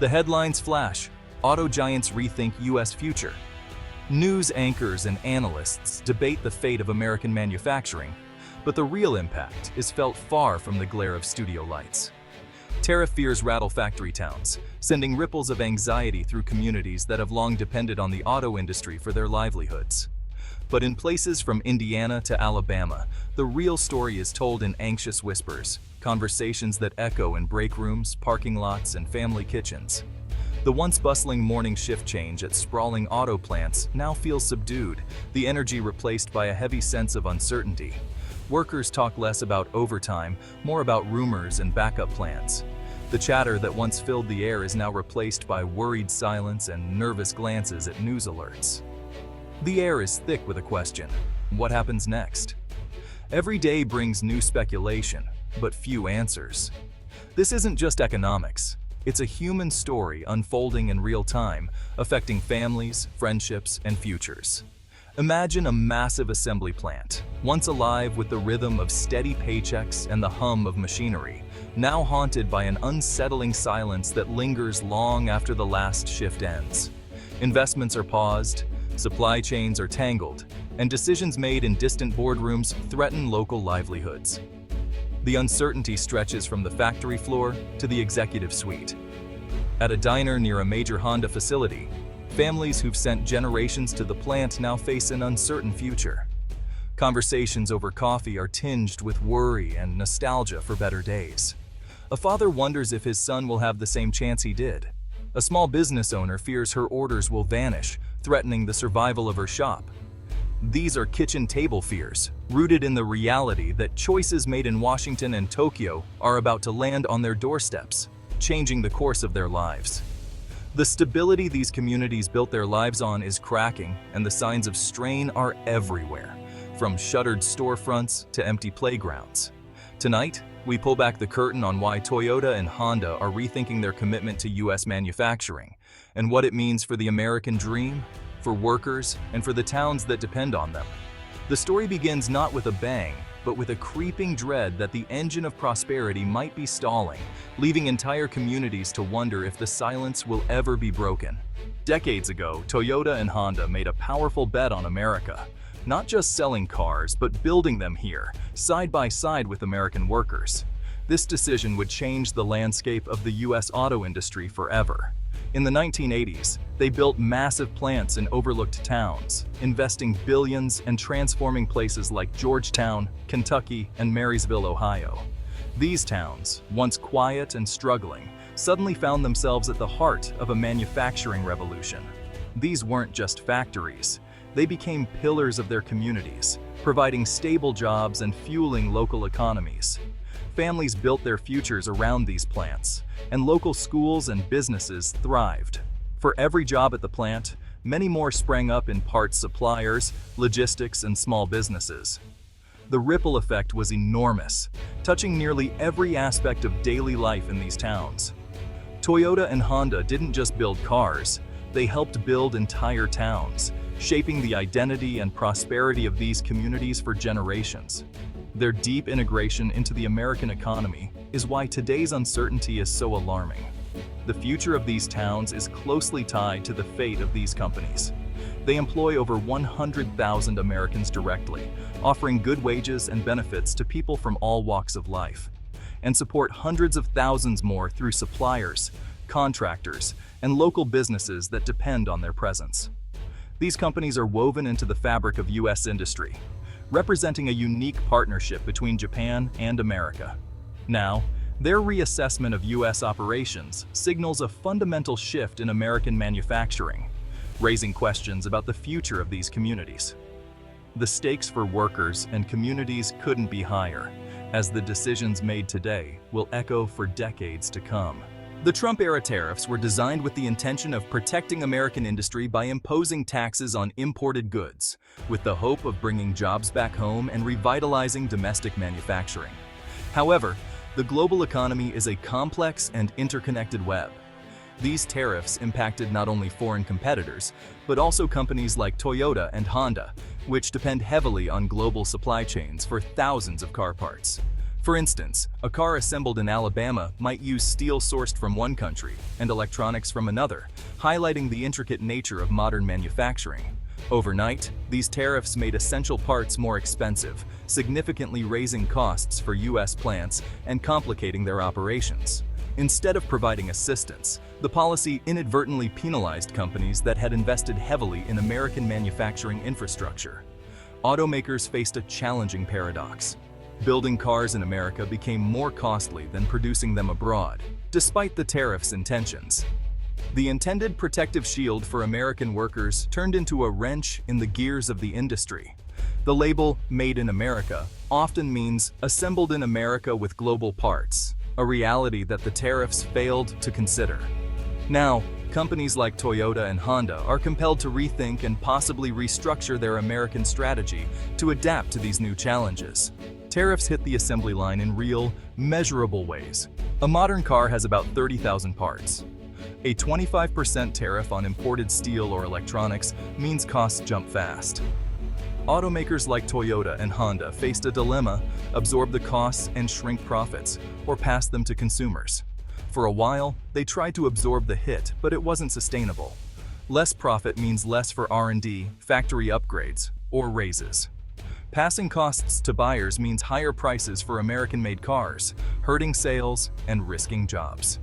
The headlines flash: auto giants rethink U.S. future. News anchors and analysts debate the fate of American manufacturing, but the real impact is felt far from the glare of studio lights. Tariff fears rattle factory towns, sending ripples of anxiety through communities that have long depended on the auto industry for their livelihoods. But in places from Indiana to Alabama, the real story is told in anxious whispers, conversations that echo in break rooms, parking lots, and family kitchens. The once bustling morning shift change at sprawling auto plants now feels subdued, the energy replaced by a heavy sense of uncertainty. Workers talk less about overtime, more about rumors and backup plans. The chatter that once filled the air is now replaced by worried silence and nervous glances at news alerts. The air is thick with a question: what happens next? Every day brings new speculation, but few answers. This isn't just economics. It's a human story unfolding in real time, affecting families, friendships, and futures. Imagine a massive assembly plant, once alive with the rhythm of steady paychecks and the hum of machinery, now haunted by an unsettling silence that lingers long after the last shift ends. Investments are paused, supply chains are tangled, and decisions made in distant boardrooms threaten local livelihoods. The uncertainty stretches from the factory floor to the executive suite. At a diner near a major Honda facility, families who've sent generations to the plant now face an uncertain future. Conversations over coffee are tinged with worry and nostalgia for better days. A father wonders if his son will have the same chance he did. A small business owner fears her orders will vanish, threatening the survival of her shop. These are kitchen table fears, rooted in the reality that choices made in Washington and Tokyo are about to land on their doorsteps, changing the course of their lives. The stability these communities built their lives on is cracking, and the signs of strain are everywhere, from shuttered storefronts to empty playgrounds. Tonight, we pull back the curtain on why Toyota and Honda are rethinking their commitment to U.S. manufacturing, and what it means for the American dream, for workers, and for the towns that depend on them. The story begins not with a bang, but with a creeping dread that the engine of prosperity might be stalling, leaving entire communities to wonder if the silence will ever be broken. Decades ago, Toyota and Honda made a powerful bet on America, not just selling cars, but building them here, side by side with American workers. This decision would change the landscape of the U.S. auto industry forever. In the 1980s, they built massive plants in overlooked towns, investing billions and transforming places like Georgetown, Kentucky, and Marysville, Ohio. These towns, once quiet and struggling, suddenly found themselves at the heart of a manufacturing revolution. These weren't just factories. They became pillars of their communities, providing stable jobs and fueling local economies. Families built their futures around these plants, and local schools and businesses thrived. For every job at the plant, many more sprang up in parts suppliers, logistics, and small businesses. The ripple effect was enormous, touching nearly every aspect of daily life in these towns. Toyota and Honda didn't just build cars, they helped build entire towns, shaping the identity and prosperity of these communities for generations. Their deep integration into the American economy is why today's uncertainty is so alarming. The future of these towns is closely tied to the fate of these companies. They employ over 100,000 Americans directly, offering good wages and benefits to people from all walks of life, and support hundreds of thousands more through suppliers, contractors, and local businesses that depend on their presence. These companies are woven into the fabric of U.S. industry, representing a unique partnership between Japan and America. Now, their reassessment of U.S. operations signals a fundamental shift in American manufacturing, raising questions about the future of these communities. The stakes for workers and communities couldn't be higher, as the decisions made today will echo for decades to come. The Trump-era tariffs were designed with the intention of protecting American industry by imposing taxes on imported goods, with the hope of bringing jobs back home and revitalizing domestic manufacturing. However, the global economy is a complex and interconnected web. These tariffs impacted not only foreign competitors, but also companies like Toyota and Honda, which depend heavily on global supply chains for thousands of car parts. For instance, a car assembled in Alabama might use steel sourced from one country and electronics from another, highlighting the intricate nature of modern manufacturing. Overnight, these tariffs made essential parts more expensive, significantly raising costs for U.S. plants and complicating their operations. Instead of providing assistance, the policy inadvertently penalized companies that had invested heavily in American manufacturing infrastructure. Automakers faced a challenging paradox. Building cars in America became more costly than producing them abroad, despite the tariffs' intentions. The intended protective shield for American workers turned into a wrench in the gears of the industry. The label "Made in America" often means assembled in America with global parts, a reality that the tariffs failed to consider. Now, companies like Toyota and Honda are compelled to rethink and possibly restructure their American strategy to adapt to these new challenges. Tariffs hit the assembly line in real, measurable ways. A modern car has about 30,000 parts. A 25% tariff on imported steel or electronics means costs jump fast. Automakers like Toyota and Honda faced a dilemma: absorb the costs and shrink profits, or pass them to consumers. For a while, they tried to absorb the hit, but it wasn't sustainable. Less profit means less for R&D, factory upgrades, or raises. Passing costs to buyers means higher prices for American-made cars, hurting sales and risking jobs.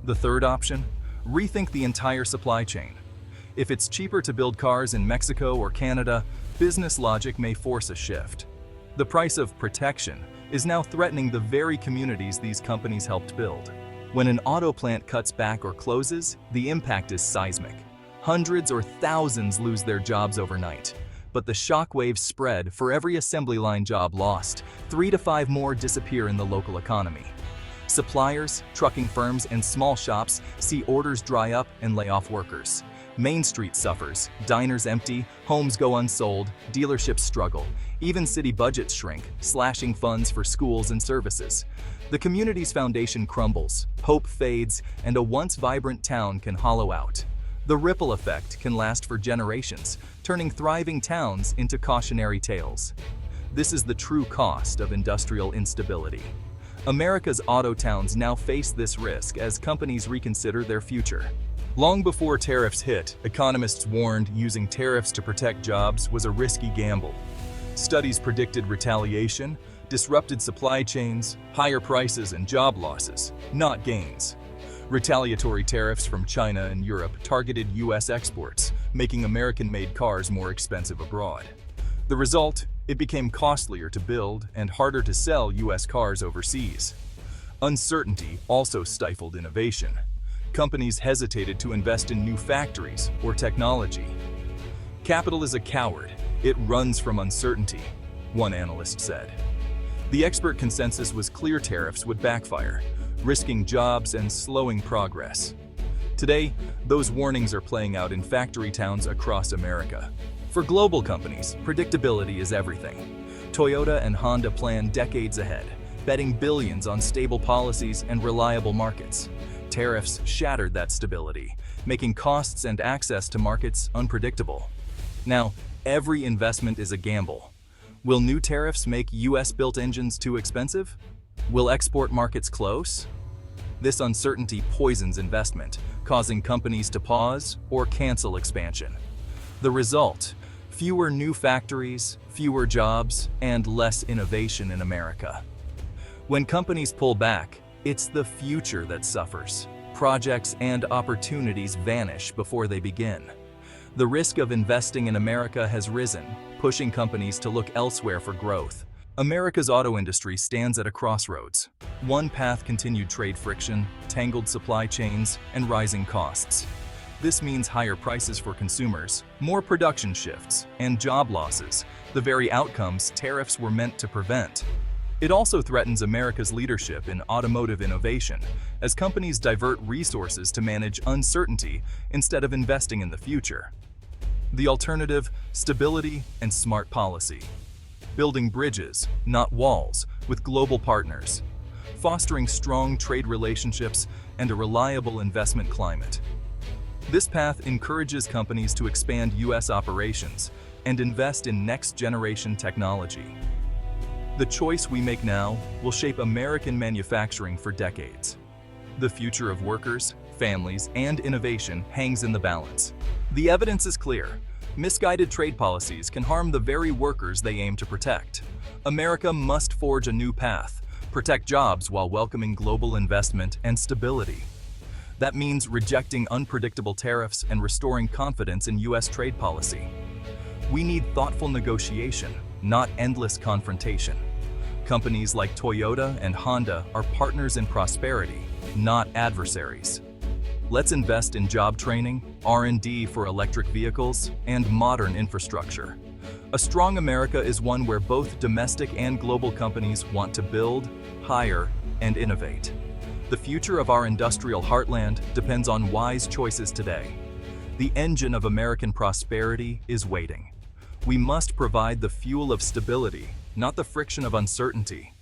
The third option? Rethink the entire supply chain. If it's cheaper to build cars in Mexico or Canada, business logic may force a shift. The price of protection is now threatening the very communities these companies helped build. When an auto plant cuts back or closes, the impact is seismic. Hundreds or thousands lose their jobs overnight. But the shockwaves spread. For every assembly line job lost, 3 to 5 more disappear in the local economy. Suppliers, trucking firms, and small shops see orders dry up and lay off workers. Main Street suffers, diners empty, homes go unsold, dealerships struggle, even city budgets shrink, slashing funds for schools and services. The community's foundation crumbles, hope fades, and a once vibrant town can hollow out. The ripple effect can last for generations, turning thriving towns into cautionary tales. This is the true cost of industrial instability. America's auto towns now face this risk as companies reconsider their future. Long before tariffs hit, economists warned using tariffs to protect jobs was a risky gamble. Studies predicted retaliation, disrupted supply chains, higher prices, and job losses, not gains. Retaliatory tariffs from China and Europe targeted U.S. exports, making American-made cars more expensive abroad. The result? It became costlier to build and harder to sell U.S. cars overseas. Uncertainty also stifled innovation. Companies hesitated to invest in new factories or technology. Capital is a coward. It runs from uncertainty, one analyst said. The expert consensus was clear: tariffs would backfire, risking jobs and slowing progress. Today, those warnings are playing out in factory towns across America. For global companies, predictability is everything. Toyota and Honda plan decades ahead, betting billions on stable policies and reliable markets. Tariffs shattered that stability, making costs and access to markets unpredictable. Now, every investment is a gamble. Will new tariffs make US-built engines too expensive? Will export markets close? This uncertainty poisons investment, causing companies to pause or cancel expansion. The result? Fewer new factories, fewer jobs, and less innovation in America. When companies pull back, it's the future that suffers. Projects and opportunities vanish before they begin. The risk of investing in America has risen, pushing companies to look elsewhere for growth. America's auto industry stands at a crossroads. One path: continued trade friction, tangled supply chains, and rising costs. This means higher prices for consumers, more production shifts, and job losses, the very outcomes tariffs were meant to prevent. It also threatens America's leadership in automotive innovation, as companies divert resources to manage uncertainty instead of investing in the future. The alternative: stability and smart policy. Building bridges, not walls, with global partners. Fostering strong trade relationships and a reliable investment climate. This path encourages companies to expand U.S. operations and invest in next-generation technology. The choice we make now will shape American manufacturing for decades. The future of workers, families, and innovation hangs in the balance. The evidence is clear. Misguided trade policies can harm the very workers they aim to protect. America must forge a new path, protect jobs while welcoming global investment and stability. That means rejecting unpredictable tariffs and restoring confidence in U.S. trade policy. We need thoughtful negotiation, not endless confrontation. Companies like Toyota and Honda are partners in prosperity, not adversaries. Let's invest in job training, R&D for electric vehicles, and modern infrastructure. A strong America is one where both domestic and global companies want to build, hire, and innovate. The future of our industrial heartland depends on wise choices today. The engine of American prosperity is waiting. We must provide the fuel of stability, not the friction of uncertainty.